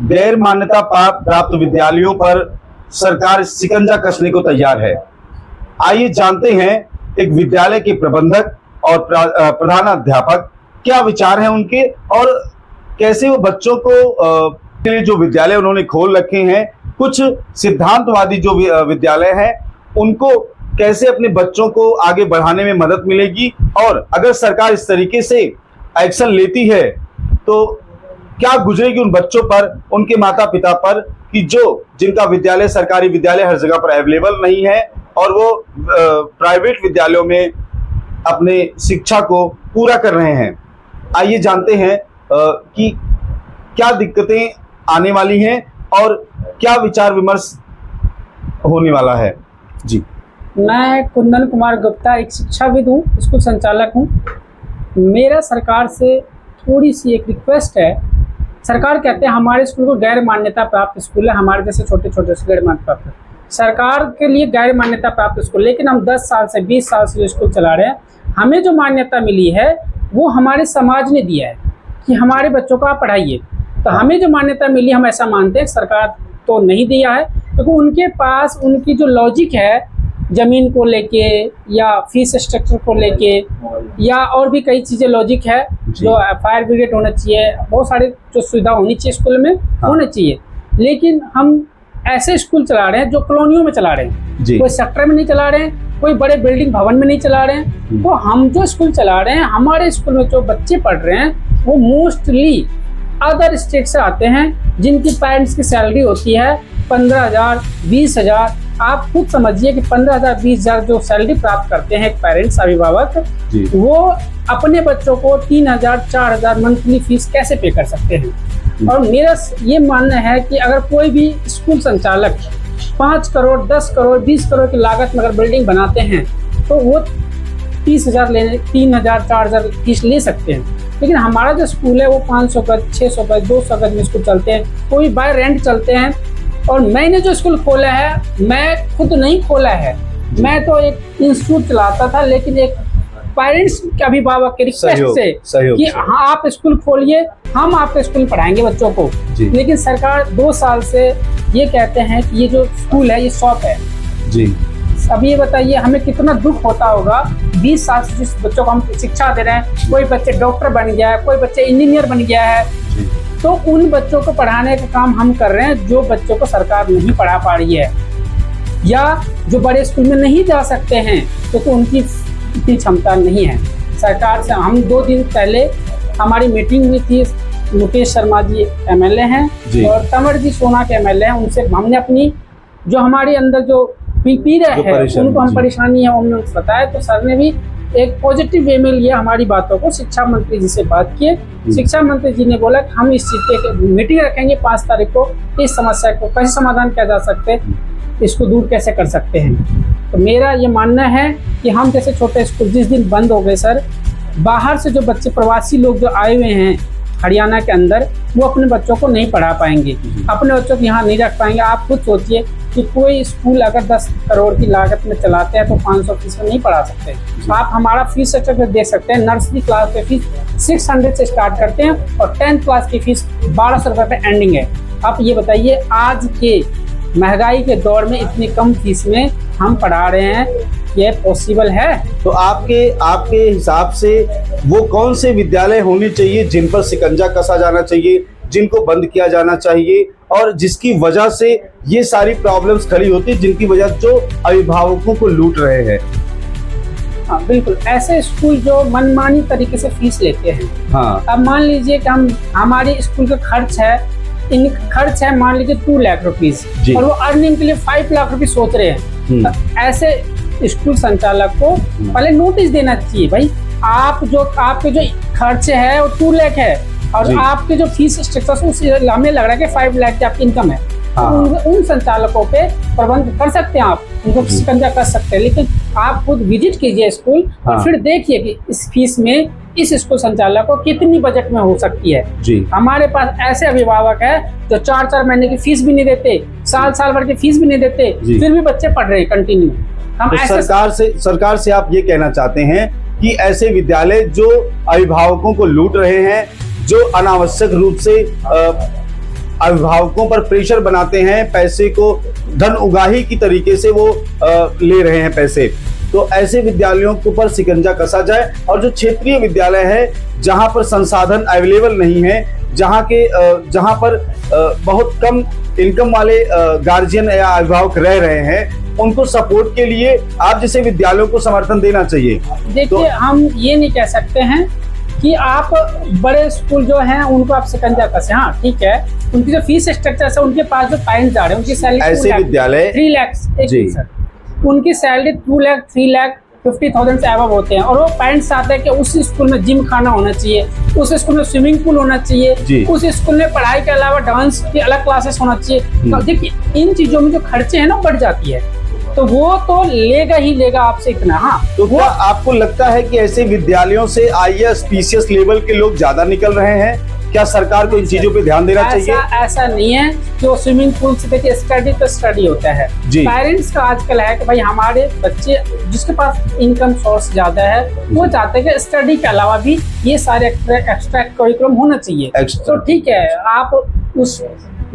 गैर मान्यता प्राप्त विद्यालयों पर सरकार शिकंजा कसने को तैयार है। आइए जानते हैं एक विद्यालय के प्रबंधक और प्रधानाध्यापक क्या विचार हैं उनके, और कैसे वो बच्चों को जो विद्यालय उन्होंने खोल रखे हैं, कुछ सिद्धांतवादी जो विद्यालय हैं उनको कैसे अपने बच्चों को आगे बढ़ाने में मदद मिलेगी, और अगर सरकार इस तरीके से एक्शन लेती है तो क्या गुजरेगी उन बच्चों पर, उनके माता पिता पर, कि जिनका विद्यालय, सरकारी विद्यालय हर जगह पर अवेलेबल नहीं है और वो प्राइवेट विद्यालयों में अपने शिक्षा को पूरा कर रहे हैं। आइए जानते हैं कि क्या दिक्कतें आने वाली हैं और क्या विचार विमर्श होने वाला है। जी, मैं कुंदन कुमार गुप्ता एक शिक्षाविद हूँ, स्कूल संचालक हूँ। मेरा सरकार से थोड़ी सी एक रिक्वेस्ट है। सरकार कहते हैं हमारे स्कूल को गैर मान्यता प्राप्त स्कूल है, हमारे जैसे छोटे छोटे से गैर मान्यता प्राप्त, सरकार के लिए गैर मान्यता प्राप्त स्कूल, लेकिन हम 10 साल से 20 साल से जो स्कूल चला रहे हैं, हमें जो मान्यता मिली है वो हमारे समाज ने दिया है कि हमारे बच्चों को आप पढ़ाइए। तो हमें जो मान्यता मिली, हम ऐसा मानते हैं सरकार तो नहीं दिया है, क्योंकि उनके पास उनकी जो लॉजिक है ज़मीन को लेके या फीस स्ट्रक्चर को लेके या और भी कई चीज़ें लॉजिक है, जो फायर ब्रिगेड होना चाहिए, बहुत सारी जो सुविधा होनी चाहिए स्कूल में होना चाहिए। लेकिन हम ऐसे स्कूल चला रहे हैं जो कॉलोनियों में चला रहे हैं, कोई सेक्टर में नहीं चला रहे हैं, कोई बड़े बिल्डिंग भवन में नहीं चला रहे हैं। तो हम जो स्कूल चला रहे हैं, हमारे स्कूल में जो बच्चे पढ़ रहे हैं वो मोस्टली अदर स्टेट से आते हैं, जिनकी पेरेंट्स की सैलरी होती है 15,000 20,000। आप खुद समझिए कि 15,000 20,000 जो सैलरी प्राप्त करते हैं एक पेरेंट्स, अभिभावक, वो अपने बच्चों को 3,000 4,000 मंथली फीस कैसे पे कर सकते हैं। और मेरा ये मानना है कि अगर कोई भी स्कूल संचालक 5 करोड़ 10 करोड़ 20 करोड़ की लागत में अगर बिल्डिंग बनाते हैं तो वो 30,000 लेने 3,000 4,000 फीस ले सकते हैं। लेकिन हमारा जो स्कूल है वो 500 गज 600 गज 200 गज में स्कूल चलते हैं, कोई बाय रेंट चलते हैं। और मैंने जो स्कूल खोला है, मैं खुद नहीं खोला है, मैं तो एक इंस्टीट्यूट चलाता था, लेकिन एक पेरेंट्स के अभिभावक के रिक्वेस्ट से कि हाँ आप स्कूल खोलिए, हम आपके स्कूल में पढ़ाएंगे बच्चों को। लेकिन सरकार 2 साल से ये कहते हैं कि ये जो स्कूल है ये शॉप है। जी, अब ये बताइए हमें कितना दुख होता होगा 20 साल से जिस बच्चों को हम शिक्षा दे रहे हैं, कोई बच्चे डॉक्टर बन गया है, कोई बच्चे इंजीनियर बन गया है, तो उन बच्चों को पढ़ाने का काम हम कर रहे हैं जो बच्चों को सरकार नहीं पढ़ा पा रही है, या जो बड़े स्कूल में नहीं जा सकते हैं क्योंकि उनकी इतनी क्षमता नहीं है। सरकार से हम 2 दिन पहले हमारी मीटिंग हुई थी, मुकेश शर्मा जी MLA हैं और तंवर जी सोना के MLA हैं, उनसे हमने अपनी जो हमारे अंदर जो पीड़ा है उनको हम परेशानी है उन्होंने बताया। तो सर ने भी एक पॉजिटिव वे में लिया हमारी बातों को, शिक्षा मंत्री जी से बात किए। शिक्षा मंत्री जी ने बोला कि हम इस चीज़ के मीटिंग रखेंगे 5 तारीख को, इस समस्या को कैसे समाधान किया जा सकते हैं, इसको दूर कैसे कर सकते हैं। तो मेरा ये मानना है कि हम जैसे छोटे स्कूल जिस दिन बंद हो गए सर, बाहर से जो बच्चे प्रवासी लोग जो आए हुए हैं हरियाणा के अंदर, वो अपने बच्चों को नहीं पढ़ा पाएंगे, अपने बच्चों को यहाँ नहीं रख पाएंगे। आप खुद सोचिए कि कोई स्कूल अगर 10 करोड़ की लागत में चलाते हैं तो 500 फीस में नहीं पढ़ा सकते। आप हमारा फीस स्ट्रक्चर देख सकते हैं, नर्सरी क्लास के फीस 600 से स्टार्ट करते हैं और 10th क्लास की फीस 1200 रुपये पे एंडिंग है। आप ये बताइए आज के महंगाई के दौर में इतनी कम फीस में हम पढ़ा रहे हैं, ये पॉसिबल है? तो आपके हिसाब से वो कौन से विद्यालय होने चाहिए जिन पर शिकंजा कसा जाना चाहिए, जिनको बंद किया जाना चाहिए, और जिसकी वजह से ये सारी प्रॉब्लम्स खड़ी होती, जिनकी वजह जो अभिभावकों को लूट रहे हैं? हाँ बिल्कुल, ऐसे स्कूल जो मनमानी तरीके से फीस लेते हैं। हाँ, अब मान लीजिए कि हमारी स्कूल का खर्च है मान लीजिए 2 लाख रुपीज और वो अर्निंग के लिए 5 लाख रुपीज सोच रहे हैं। तो ऐसे स्कूल संचालक को पहले नोटिस देना चाहिए, भाई आपके जो खर्च है वो 2 लाख है और आपके जो फीस स्ट्रक्चर उससे हमें लग रहा है कि 5 लाख की आपकी इनकम है। उन संचालकों पे प्रबंध कर सकते हैं, आप उनको शिकंजा कर सकते हैं। लेकिन आप खुद विजिट कीजिए स्कूल और फिर देखिए कि इस फीस में इस स्कूल संचालक को कितनी बजट में हो सकती है। हमारे पास ऐसे अभिभावक है जो 4-4 महीने की फीस भी नहीं देते, साल भर की फीस भी नहीं देते, फिर भी बच्चे पढ़ रहे हैं कंटिन्यू। हम तो सरकार से आप ये कहना चाहते हैं कि ऐसे विद्यालय जो अभिभावकों को लूट रहे हैं, जो अनावश्यक रूप से अभिभावकों पर प्रेशर बनाते हैं, पैसे को धन उगाही की तरीके से वो ले रहे हैं पैसे। तो ऐसे विद्यालयों के ऊपर शिकंजा कसा जाए और जो क्षेत्रीय विद्यालय है जहां पर संसाधन अवेलेबल नहीं है, जहां पर बहुत कम इनकम वाले गार्जियन या अभिभावक रह रहे हैं, उनको सपोर्ट के लिए आप जैसे विद्यालयों को समर्थन देना चाहिए। देखिए, हम ये नहीं कह सकते हैं कि आप बड़े स्कूल जो हैं उनको आप शिकंजा कसे। हाँ ठीक है, उनकी जो फीस स्ट्रक्चर है, उनके पास जो पेरेंट्स जा रहे हैं उनकी सैलरी ऐसे विद्यालय 3 लाख, उनकी सैलरी 2 लाख 3 लाख 50,000 से अबव होते हैं, और वो पेरेंट्स चाहते हैं कि उस स्कूल में जिम खाना होना चाहिए, उस स्कूल में स्विमिंग पूल होना चाहिए, उस स्कूल में पढ़ाई के अलावा डांस की अलग क्लासेस होना चाहिए। तो देखिए, इन चीजों में जो खर्चे हैं ना बढ़ जाती है, तो वो तो लेगा ही लेगा आपसे इतना। हाँ, तो क्या आपको लगता है कि ऐसे विद्यालयों से IAS PCS लेवल के लोग ज्यादा निकल रहे हैं? क्या सरकार को इन चीजों पे ध्यान देना चाहिए? ऐसा नहीं है। जो स्विमिंग पूल से देखिए, स्टडी तो स्टडी होता है। पेरेंट्स का आजकल है कि भाई हमारे बच्चे जिसके पास इनकम सोर्स ज्यादा है वो चाहते हैं कि स्टडी के अलावा भी ये सारे एक्स्ट्रा करिकुलम होना चाहिए। तो ठीक है, आप उस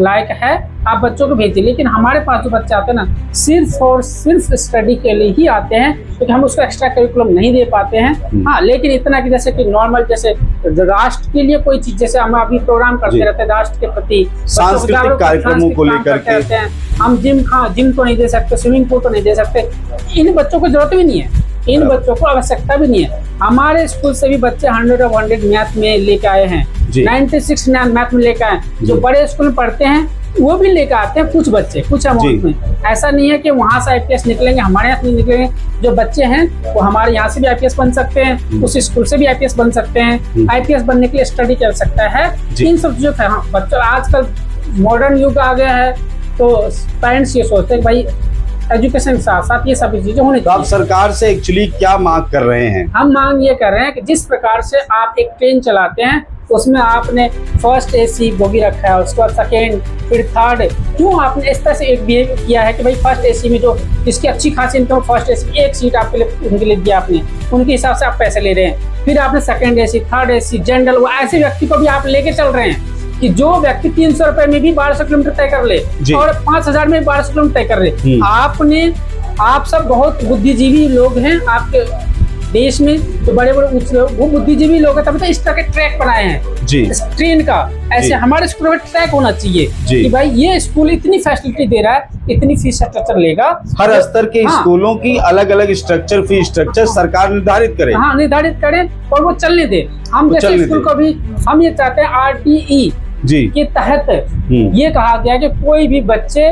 लायक है, आप बच्चों को भेजिए, लेकिन हमारे पास जो बच्चे आते हैं ना सिर्फ और सिर्फ स्टडी के लिए ही आते हैं, क्योंकि हम उसको एक्स्ट्रा करिकुलम नहीं दे पाते हैं। हाँ, लेकिन इतना कि जैसे कि नॉर्मल जैसे राष्ट्र के लिए कोई चीज, जैसे हम अभी प्रोग्राम करते रहते हैं राष्ट्र के प्रति, सांस्कृतिक कार्यक्रमों को लेकर के हम जिम तो नहीं दे सकते, स्विमिंग पूल तो नहीं दे सकते। इन बच्चों को जरूरत भी नहीं है, इन बच्चों को आवश्यकता भी नहीं है। हमारे स्कूल से भी बच्चे 100 of 100 मैथ में लेके आए हैं, 96 मैथ में लेके आए। जो बड़े स्कूल में पढ़ते हैं वो भी लेकर आते हैं कुछ बच्चे, कुछ अमाउंट में। ऐसा नहीं है कि वहां से IPS निकलेंगे, हमारे यहाँ नहीं निकलेंगे। जो बच्चे हैं वो हमारे यहाँ से भी IPS बन सकते हैं, उस स्कूल से भी IPS बन सकते हैं। IPS बनने के लिए स्टडी कर सकता है। इन सब चीजों का बच्चों, आजकल मॉडर्न युग आ गया है, तो पेरेंट्स ये सोचते हैं भाई एजुकेशन के साथ साथ ये सभी चीजें होनी चाहिए। तो आप सरकार से एक्चुअली क्या मांग कर रहे हैं? हम मांग ये कर रहे हैं कि जिस प्रकार से आप एक ट्रेन चलाते हैं, उसमें आपने फर्स्ट AC बोगी रखा है, उसके बाद सेकेंड, फिर थर्ड, क्यों आपने इस तरह से एक बिहेव किया है कि भाई फर्स्ट AC में जो जिसकी अच्छी खासी इनकम, फर्स्ट AC एक सीट आपके लिए उनके लिए दिया आपने, उनके हिसाब से आप पैसे ले रहे हैं। फिर आपने second AC, third AC, general, वो ऐसे व्यक्ति को भी आप लेके चल रहे हैं कि जो व्यक्ति 300 रुपए में भी 1200 किलोमीटर तय कर ले और 5000 में 1200 किलोमीटर तय कर ले। आप सब बहुत बुद्धिजीवी लोग हैं आपके देश में, तो बड़े बड़े वो बुद्धिजीवी लोग हैं, तभी तो इस तरह के ट्रैक बनाए हैं इस ट्रेन का। ऐसे हमारे स्कूल में ट्रैक होना चाहिए कि भाई ये स्कूल इतनी फैसिलिटी दे रहा है, इतनी फीस स्ट्रक्चर लेगा। हर स्तर के स्कूलों की अलग अलग स्ट्रक्चर, फीस स्ट्रक्चर सरकार निर्धारित करे। हाँ, निर्धारित करे और वो चलने दे। हम जैसे स्कूल को भी हम ये चाहते हैं RTE के तहत ये कहा गया कि कोई भी बच्चे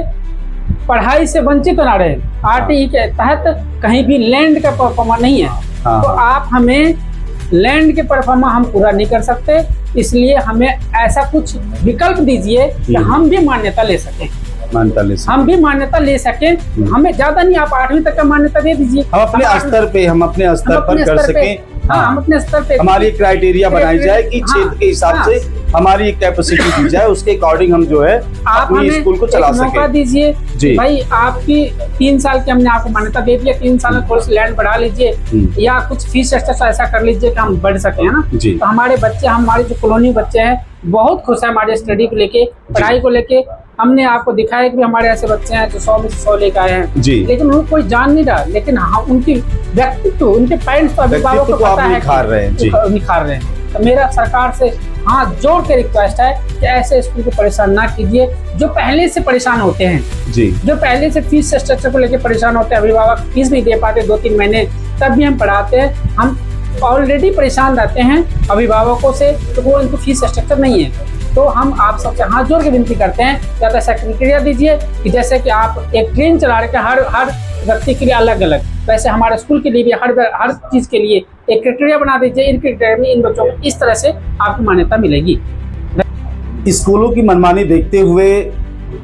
पढ़ाई से वंचित ना रहे। RTE के तहत कहीं भी लैंड का परफॉर्मा नहीं है। तो आप हमें लैंड के परफॉर्मा हम पूरा नहीं कर सकते, इसलिए हमें ऐसा कुछ विकल्प दीजिए कि हम भी मान्यता ले सकें। हम भी मान्यता ले सकें। हमें ज्यादा नहीं, आप 8वीं तक का मान्यता दे दीजिए। हम अपने स्तर पर कर सकें। हाँ, हम अपने स्तर पे हमारी क्राइटेरिया बनाई जाए कि क्षेत्र के हिसाब से हमारी कैपेसिटी दी जाए, उसके अकॉर्डिंग हम जो है अपनी स्कूल को चला सकें। मौका दीजिए भाई, आपकी 3 साल की हमने आपको मान्यता दे दिया, 3 साल में थोड़ी सी लैंड बढ़ा लीजिए या कुछ फीस स्ट्रक्चर ऐसा कर लीजिए कि हम बढ़ सके, है ना। तो हमारे बच्चे, हमारे जो कॉलोनी बच्चे हैं बहुत खुश है हमारे स्टडी को लेके, पढ़ाई को लेके। हमने आपको दिखाया कि हमारे ऐसे बच्चे हैं जो 100 में से 100 लेकर आए हैं, लेकिन उनको कोई जान नहीं रहा, लेकिन हाँ उनकी व्यक्तित्व, उनके पेरेंट्स, अभिभावक को पता है निखार रहे हैं। तो मेरा सरकार से हाथ जोड़ के रिक्वेस्ट है कि ऐसे स्कूल को परेशान ना कीजिए जो पहले से परेशान होते हैं, जो पहले से फीस स्ट्रक्चर को लेकर परेशान होते हैं। अभिभावक फीस नहीं दे पाते 2-3 महीने, तब भी हम पढ़ाते हैं। हम ऑलरेडी परेशान रहते हैं अभिभावकों से, तो वो इनको फीस स्ट्रक्चर नहीं है। तो हम आप सबसे हाथ जोड़ के विनती करते हैं कि आप ऐसा क्राइटेरिया दीजिए कि जैसे कि आप एक ट्रेन चला रहे हैं हर व्यक्ति के लिए अलग अलग, वैसे हमारे स्कूल के लिए भी हर चीज के लिए एक क्राइटेरिया बना दीजिए। इन क्राइटेरिया में इन बच्चों को इस तरह से आपको मान्यता मिलेगी। स्कूलों की मनमानी देखते हुए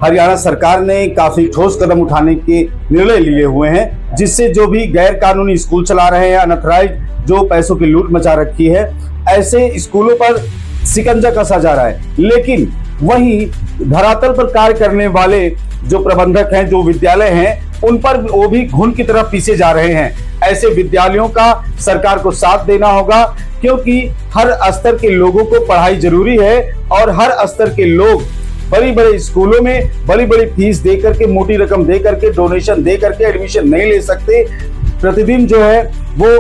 हरियाणा सरकार ने काफी ठोस कदम उठाने के निर्णय लिए हुए हैं, जिससे जो भी गैर कानूनी स्कूल चला रहे हैं, अनऑथराइज्ड जो पैसों की लूट मचा रखी है, ऐसे स्कूलों पर शिकंजा कसा जा रहा है। लेकिन वहीं धरातल पर कार्य करने वाले जो प्रबंधक हैं, जो विद्यालय हैं, उन पर वो भी घुन की तरफ पीछे जा रहे हैं। ऐसे विद्यालयों का सरकार को साथ देना होगा, क्योंकि हर स्तर के लोगों को पढ़ाई जरूरी है और हर स्तर के लोग बड़ी बड़े स्कूलों में बड़ी बड़ी फीस दे करके, मोटी रकम दे करके, डोनेशन दे करके एडमिशन नहीं ले सकते। प्रतिदिन जो है वो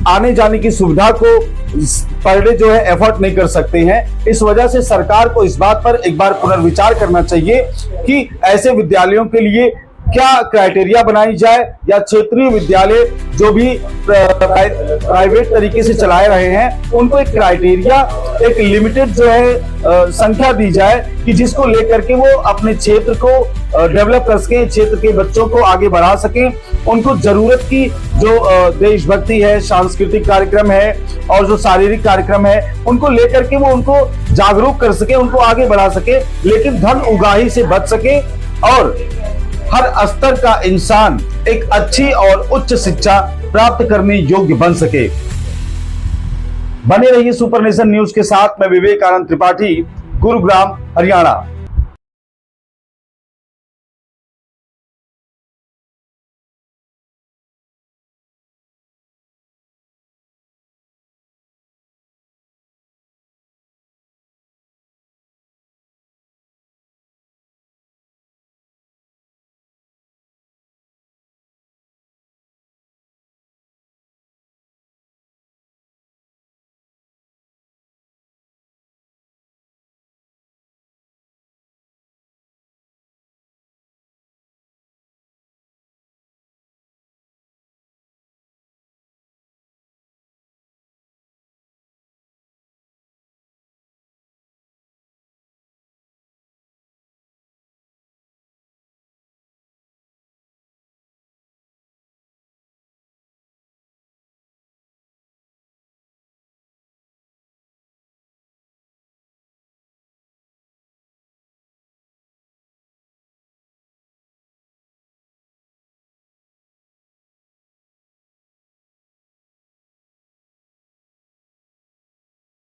आने जाने की सुविधा को पर डे जो है एफर्ट नहीं कर सकते हैं। इस वजह से सरकार को इस बात पर एक बार पुनर्विचार करना चाहिए कि ऐसे विद्यालयों के लिए क्या क्राइटेरिया बनाई जाए, या क्षेत्रीय विद्यालय जो भी प्राइवेट तरीके से चलाए रहे हैं उनको एक क्राइटेरिया, एक लिमिटेड जो है संख्या दी जाए कि जिसको लेकर के वो अपने क्षेत्र को डेवलप कर सके, क्षेत्र के बच्चों को आगे बढ़ा सके। उनको जरूरत की जो देशभक्ति है, सांस्कृतिक कार्यक्रम है और जो शारीरिक कार्यक्रम है उनको लेकर के वो उनको जागरूक कर सके, उनको आगे बढ़ा सके, लेकिन धन उगाही से बच सके और हर स्तर का इंसान एक अच्छी और उच्च शिक्षा प्राप्त करने योग्य बन सके। बने रहिए सुपर नेशन न्यूज के साथ। मैं विवेकानंद त्रिपाठी, गुरुग्राम, हरियाणा।